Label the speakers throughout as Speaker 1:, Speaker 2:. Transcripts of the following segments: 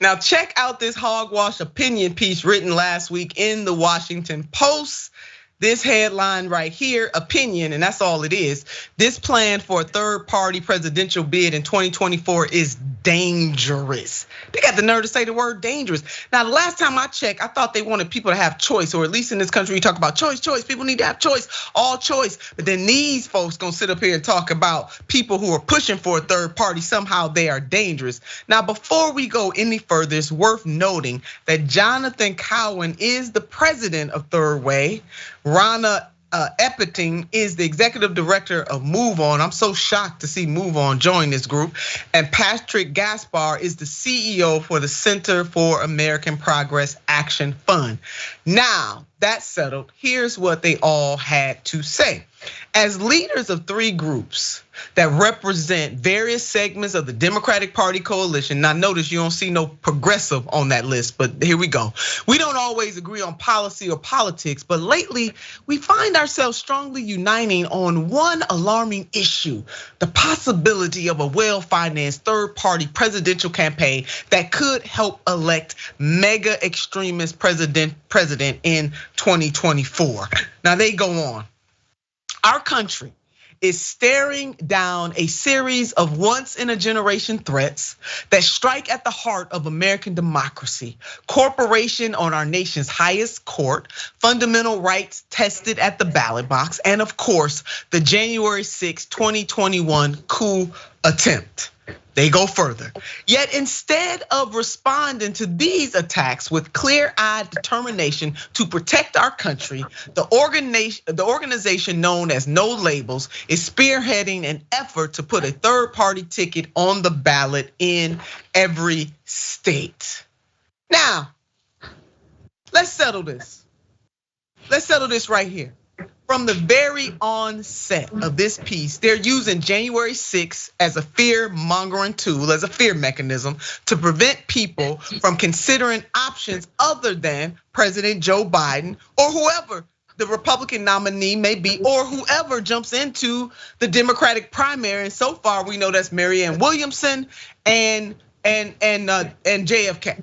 Speaker 1: Now check out this hogwash opinion piece written last week in the Washington Post. This headline right here, opinion, and that's all it is. This plan for a third party presidential bid in 2024 is dangerous. They got the nerve to say the word dangerous. Now, the last time I checked, I thought they wanted people to have choice, or at least in this country, we talk about choice. People need to have choice, all choice. But then these folks gonna sit up here and talk about people who are pushing for a third party, somehow they are dangerous. Now, before we go any further, it's worth noting that Jonathan Cowan is the president of Third Way. Rana Epting is the executive director of Move On. I'm so shocked to see Move On join this group. And Patrick Gaspar is the CEO for the Center for American Progress Action Fund. Now, that's settled. Here's what they all had to say. As leaders of three groups that represent various segments of the Democratic Party coalition, now notice you don't see no progressive on that list, but here we go. We don't always agree on policy or politics, but lately we find ourselves strongly uniting on one alarming issue: the possibility of a well-financed third-party presidential campaign that could help elect mega extremist president in 2024. Now they go on. Our country is staring down a series of once-in-a-generation threats that strike at the heart of American democracy. Corporation on our nation's highest court, fundamental rights tested at the ballot box, and of course, the January 6, 2021 coup attempt. They go further. Yet instead of responding to these attacks with clear-eyed determination to protect our country, the organization known as No Labels is spearheading an effort to put a third-party ticket on the ballot in every state. Now, let's settle this. Let's settle this right here. From the very onset of this piece, they're using January 6th as a fear-mongering tool, as a fear mechanism to prevent people from considering options other than President Joe Biden or whoever the Republican nominee may be, or whoever jumps into the Democratic primary. And so far, we know that's Marianne Williamson and JFK.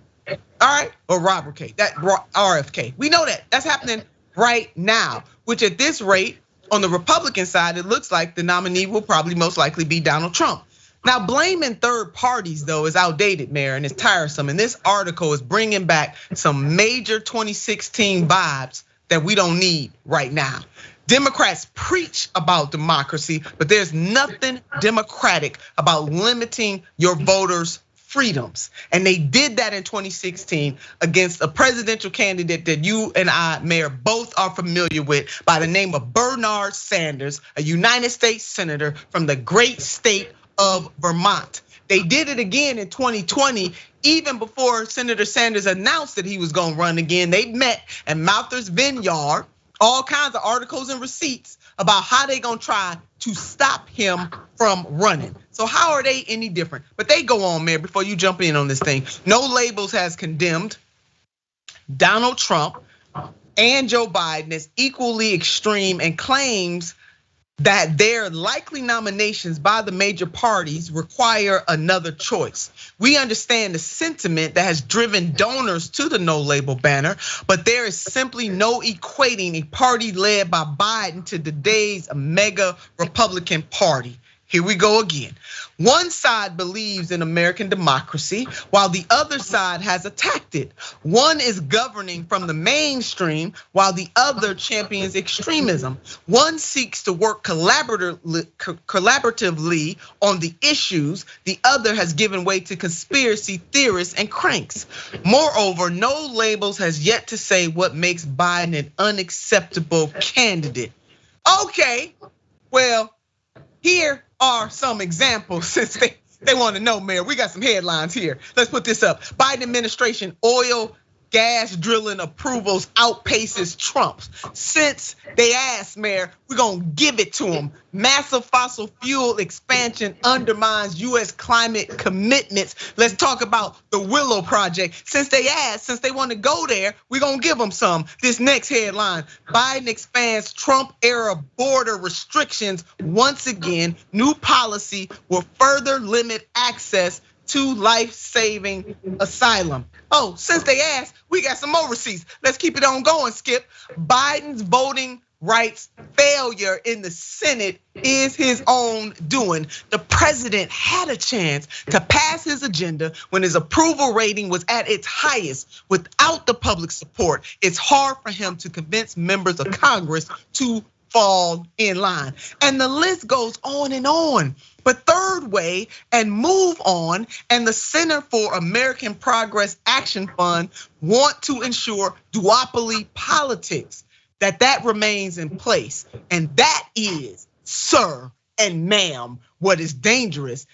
Speaker 1: All right, or Robert K. That RFK. We know that. That's happening right now, which at this rate, on the Republican side, it looks like the nominee will probably most likely be Donald Trump. Now, blaming third parties, though, is outdated, Mayor, and it's tiresome. And this article is bringing back some major 2016 vibes that we don't need right now. Democrats preach about democracy, but there's nothing democratic about limiting your voters' freedoms. And they did that in 2016 against a presidential candidate that you and I, Mayor, both are familiar with by the name of Bernard Sanders, a United States senator from the great state of Vermont. They did it again in 2020, even before Senator Sanders announced that he was gonna run again. They met at Martha's Vineyard, all kinds of articles and receipts about how they gonna try to stop him from running. So how are they any different? But they go on, Mayor, before you jump in on this thing. No Labels has condemned Donald Trump and Joe Biden as equally extreme and claims that their likely nominations by the major parties require another choice. We understand the sentiment that has driven donors to the No Label banner, but there is simply no equating a party led by Biden to today's mega Republican Party. Here we go again. One side believes in American democracy while the other side has attacked it. One is governing from the mainstream while the other champions extremism. One seeks to work collaboratively on the issues. The other has given way to conspiracy theorists and cranks. Moreover, No Labels has yet to say what makes Biden an unacceptable candidate. Okay, well, here are some examples since they want to know, Mayor. We got some headlines here. Let's put this up. Biden administration oil, gas drilling approvals outpaces Trump's. Since they asked, Mayor, we're gonna give it to them. Massive fossil fuel expansion undermines US climate commitments. Let's talk about the Willow Project. Since they asked, since they want to go there, we're gonna give them some. This next headline, Biden expands Trump era border restrictions once again. New policy will further limit access to life-saving asylum. Oh, since they asked, we got some more receipts. Let's keep it on going, Skip. Biden's voting rights failure in the Senate is his own doing. The president had a chance to pass his agenda when his approval rating was at its highest. Without the public support, it's hard for him to convince members of Congress to fall in line. And the list goes on and on. But Third Way and Move On and the Center for American Progress Action Fund want to ensure duopoly politics, that remains in place. And that is, sir and ma'am, what is dangerous